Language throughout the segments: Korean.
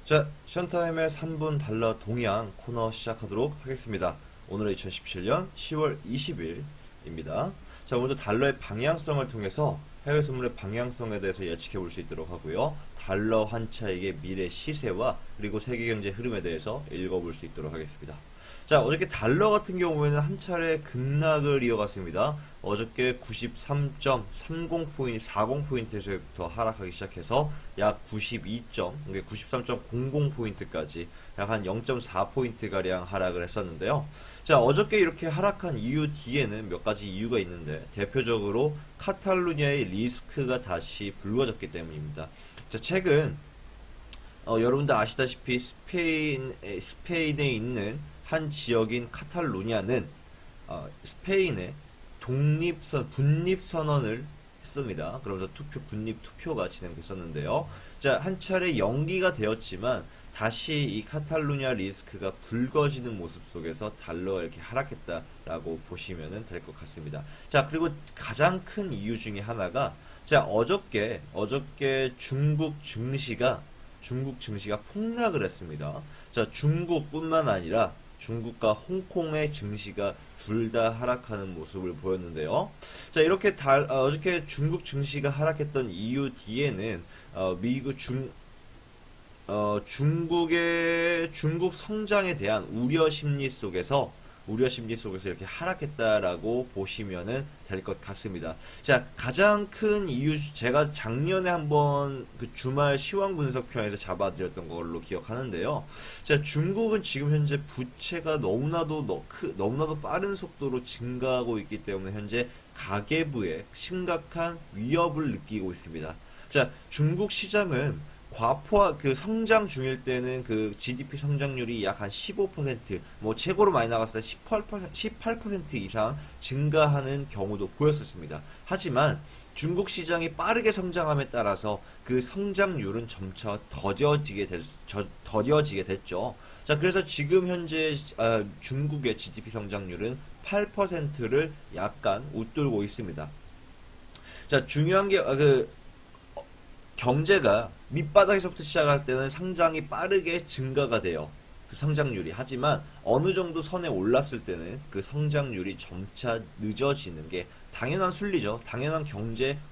자, 션타임의 3분 달러 동향 코너 시작하도록 하겠습니다. 오늘은 2017년 10월 20일입니다. 자, 먼저 달러의 방향성을 통해서 해외 선물의 방향성에 대해서 예측해 볼 수 있도록 하고요. 달러 환차익의 미래 시세와 그리고 세계 경제 흐름에 대해서 읽어볼 수 있도록 하겠습니다. 자, 어저께 달러 같은 경우에는 한 차례 급락을 이어갔습니다. 어저께 93.30포인트, 40포인트에서부터 하락하기 시작해서 약 93.00포인트까지 약 한 0.4포인트가량 하락을 했었는데요. 자, 어저께 이렇게 하락한 이유 뒤에는 몇 가지 이유가 있는데, 대표적으로 카탈루냐의 리스크가 다시 불거졌기 때문입니다. 자, 최근 여러분들 아시다시피 스페인에 있는 한 지역인 카탈루냐는 스페인의 분립선언을 했습니다. 그러면서 분립 투표가 진행됐었는데요. 자, 한 차례 연기가 되었지만 다시 이 카탈루냐 리스크가 불거지는 모습 속에서 달러가 이렇게 하락했다라고 보시면 될 것 같습니다. 자, 그리고 가장 큰 이유 중에 하나가, 자, 어저께 중국 증시가 폭락을 했습니다. 자, 중국뿐만 아니라 중국과 홍콩의 증시가 둘 다 하락하는 모습을 보였는데요. 자, 이렇게 어저께 중국 증시가 하락했던 이유 뒤에는 중국 성장에 대한 우려 심리 속에서 이렇게 하락했다라고 보시면은 될 것 같습니다. 자, 가장 큰 이유, 제가 작년에 한번 그 주말 시황 분석편에서 잡아드렸던 걸로 기억하는데요. 자, 중국은 지금 현재 부채가 너무나도 빠른 속도로 증가하고 있기 때문에 현재 가계부에 심각한 위협을 느끼고 있습니다. 자, 중국 시장은 성장 중일 때는 그 GDP 성장률이 약 한 15%, 최고로 많이 나갔을 때 18% 이상 증가하는 경우도 보였었습니다. 하지만 중국 시장이 빠르게 성장함에 따라서 그 성장률은 점차 더뎌지게 됐죠. 자, 그래서 지금 현재 중국의 GDP 성장률은 8%를 약간 웃돌고 있습니다. 자, 중요한 게 경제가 밑바닥에서부터 시작할 때는 상당히 빠르게 증가가 돼요. 그 성장률이. 하지만 어느 정도 선에 올랐을 때는 그 성장률이 점차 늦어지는 게 당연한 순리죠. 당연한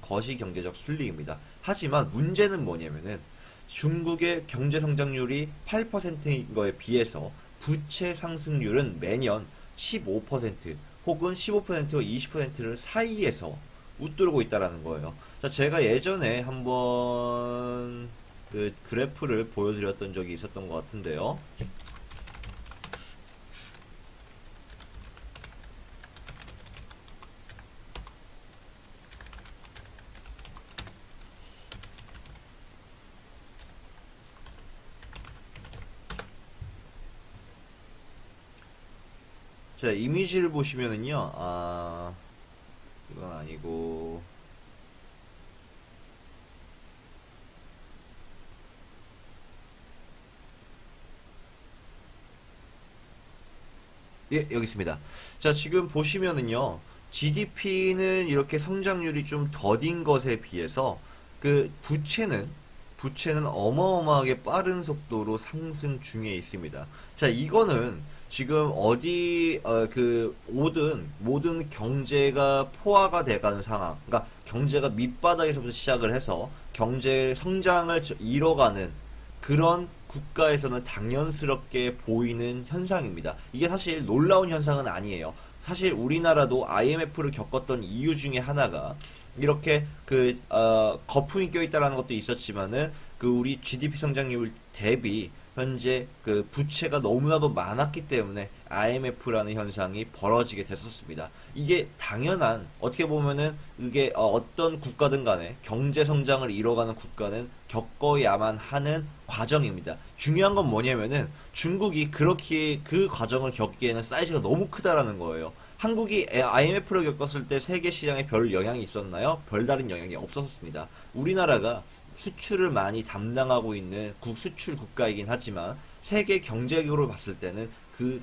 거시경제적 순리입니다. 하지만 문제는 뭐냐면은 중국의 경제 성장률이 8%인 거에 비해서 부채 상승률은 매년 15% 혹은 15%와 20%를 사이에서 웃돌고 있다라는 거예요. 자, 제가 예전에 한번 그 그래프를 보여드렸던 적이 있었던 것 같은데요. 자, 이미지를 보시면은요, 이건 아니고, 예, 여기 있습니다. 자, 지금 보시면은요, GDP는 이렇게 성장률이 좀 더딘 것에 비해서 그 부채는 어마어마하게 빠른 속도로 상승 중에 있습니다. 자, 이거는 지금 모든 경제가 포화가 돼가는 상황, 그러니까 경제가 밑바닥에서부터 시작을 해서 경제 성장을 이뤄가는 그런 국가에서는 당연스럽게 보이는 현상입니다. 이게 사실 놀라운 현상은 아니에요. 사실 우리나라도 IMF를 겪었던 이유 중에 하나가 이렇게 거품이 껴있다라는 것도 있었지만은 그 우리 GDP 성장률 대비 현재 그 부채가 너무나도 많았기 때문에 IMF라는 현상이 벌어지게 됐었습니다. 이게 어떻게 보면은 이게 어떤 국가든 간에 경제 성장을 이뤄가는 국가는 겪어야만 하는 과정입니다. 중요한 건 뭐냐면은 중국이 그렇게 그 과정을 겪기에는 사이즈가 너무 크다라는 거예요. 한국이 IMF를 겪었을 때 세계 시장에 별 영향이 있었나요? 별다른 영향이 없었습니다. 우리나라가 수출을 많이 담당하고 있는 수출 국가이긴 하지만 세계 경제적으로 봤을 때는 그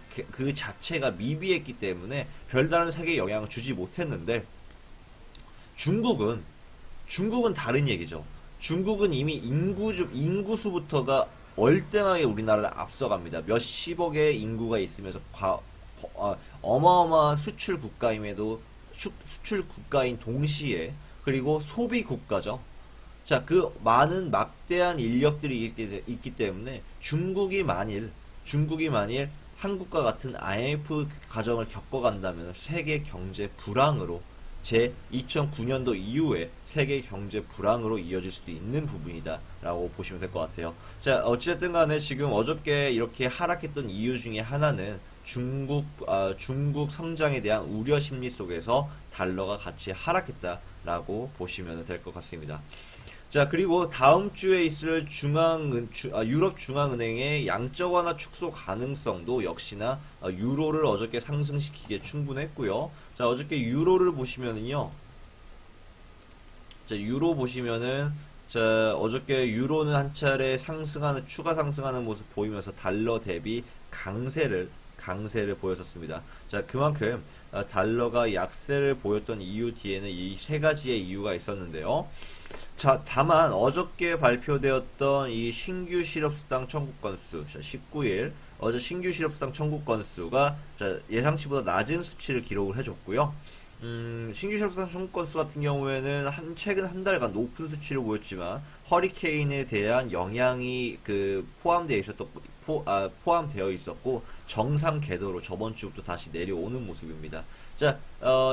자체가 미비했기 때문에 별다른 세계 영향을 주지 못했는데 중국은 다른 얘기죠. 중국은 이미 인구수부터가 월등하게 우리나라를 앞서갑니다. 몇십억의 인구가 있으면서 어마어마한 수출 국가임에도 수출 국가인 동시에 그리고 소비 국가죠. 자, 그 많은 막대한 인력들이 있기 때문에 중국이 만일 한국과 같은 IMF 과정을 겪어간다면 세계 경제 불황으로 제 2009년도 이후에 세계 경제 불황으로 이어질 수도 있는 부분이다 라고 보시면 될 것 같아요. 자, 어찌됐든 간에 지금 어저께 이렇게 하락했던 이유 중에 하나는 중국 성장에 대한 우려 심리 속에서 달러가 같이 하락했다라고 보시면 될 것 같습니다. 자, 그리고 다음 주에 있을 유럽 중앙은행의 양적 완화 축소 가능성도 역시나 유로를 어저께 상승시키기에 충분했고요. 자, 어저께 유로를 보시면은요. 자, 유로 보시면은 자, 어저께 유로는 한 차례 추가 상승하는 모습 보이면서 달러 대비 강세를 보였었습니다. 자, 그만큼 달러가 약세를 보였던 이유 뒤에는 이 세 가지의 이유가 있었는데요. 자, 다만 어저께 발표되었던 이 신규 실업수당 청구 건수 19일 어제 신규 실업수당 청구 건수가 예상치보다 낮은 수치를 기록을 해줬고요. 신규 실업수당 청구 건수 같은 경우에는 최근 한 달간 높은 수치를 보였지만 허리케인에 대한 영향이 포함되어 있었고 정상 궤도로 저번 주부터 다시 내려오는 모습입니다. 자,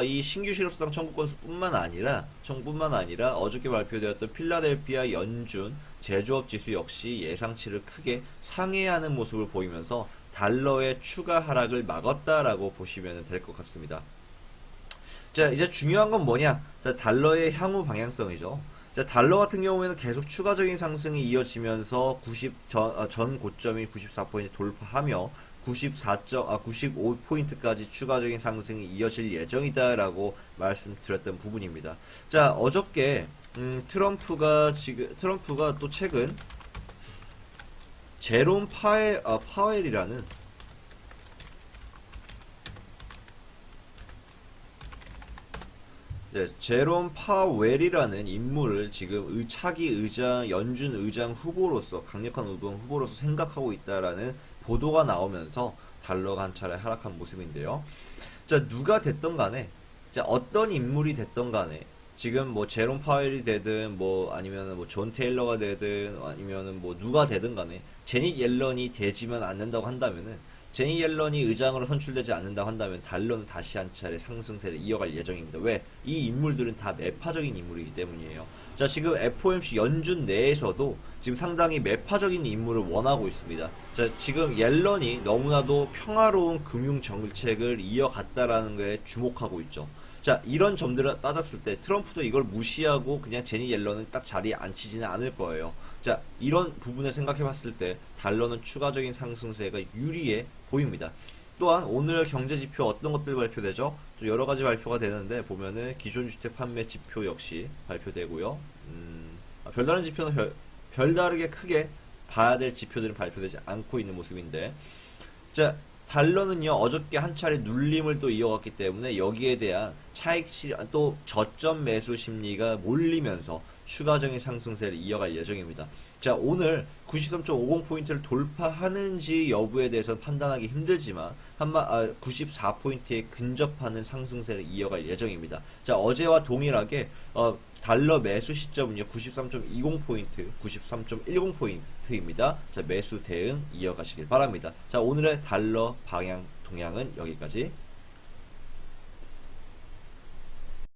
이 신규 실업수당 청구 건수뿐만 아니라 어저께 발표되었던 필라델피아 연준 제조업 지수 역시 예상치를 크게 상회하는 모습을 보이면서 달러의 추가 하락을 막았다라고 보시면 될 것 같습니다. 자, 이제 중요한 건 뭐냐? 자, 달러의 향후 방향성이죠. 자, 달러 같은 경우에는 계속 추가적인 상승이 이어지면서 전 고점인 94포인트 돌파하며 95포인트까지 추가적인 상승이 이어질 예정이다라고 말씀드렸던 부분입니다. 자, 어저께 트럼프가 또 최근 제롬 파웰이라는 제롬 파웰이라는 인물을 지금 차기 연준 의장 후보로서 강력한 후보로서 생각하고 있다라는 보도가 나오면서 달러가 한 차례 하락한 모습인데요. 자, 누가 됐던 간에, 자, 어떤 인물이 됐던 간에, 지금 뭐 제롬 파웰이 되든 아니면은 존 테일러가 되든 아니면은 누가 되든 간에 제닛 옐런이 되지만 않는다고 한다면은 제니 옐런이 의장으로 선출되지 않는다고 한다면 달러는 다시 한 차례 상승세를 이어갈 예정입니다. 왜? 이 인물들은 다 매파적인 인물이기 때문이에요. 자, 지금 FOMC 연준 내에서도 지금 상당히 매파적인 인물을 원하고 있습니다. 자, 지금 옐런이 너무나도 평화로운 금융 정책을 이어갔다라는 거에 주목하고 있죠. 자, 이런 점들을 따졌을 때 트럼프도 이걸 무시하고 그냥 제니 옐런은 딱 자리에 앉히지는 않을 거예요. 자, 이런 부분을 생각해 봤을 때 달러는 추가적인 상승세가 유리해 보입니다. 또한 오늘 경제지표 어떤 것들 발표되죠? 또 여러 가지 발표가 되는데 보면은 기존주택 판매 지표 역시 발표되고요. 별다른 지표는 별다르게 크게 봐야 될 지표들은 발표되지 않고 있는 모습인데, 자, 달러는요 어저께 한 차례 눌림을 또 이어갔기 때문에 여기에 대한 또 저점 매수 심리가 몰리면서 추가적인 상승세를 이어갈 예정입니다. 자, 오늘 93.50포인트를 돌파하는지 여부에 대해서 판단하기 힘들지만 94포인트에 근접하는 상승세를 이어갈 예정입니다. 자, 어제와 동일하게 달러 매수 시점은요 93.20포인트, 93.10포인트입니다. 자, 매수 대응 이어가시길 바랍니다. 자, 오늘의 달러 방향 동향은 여기까지.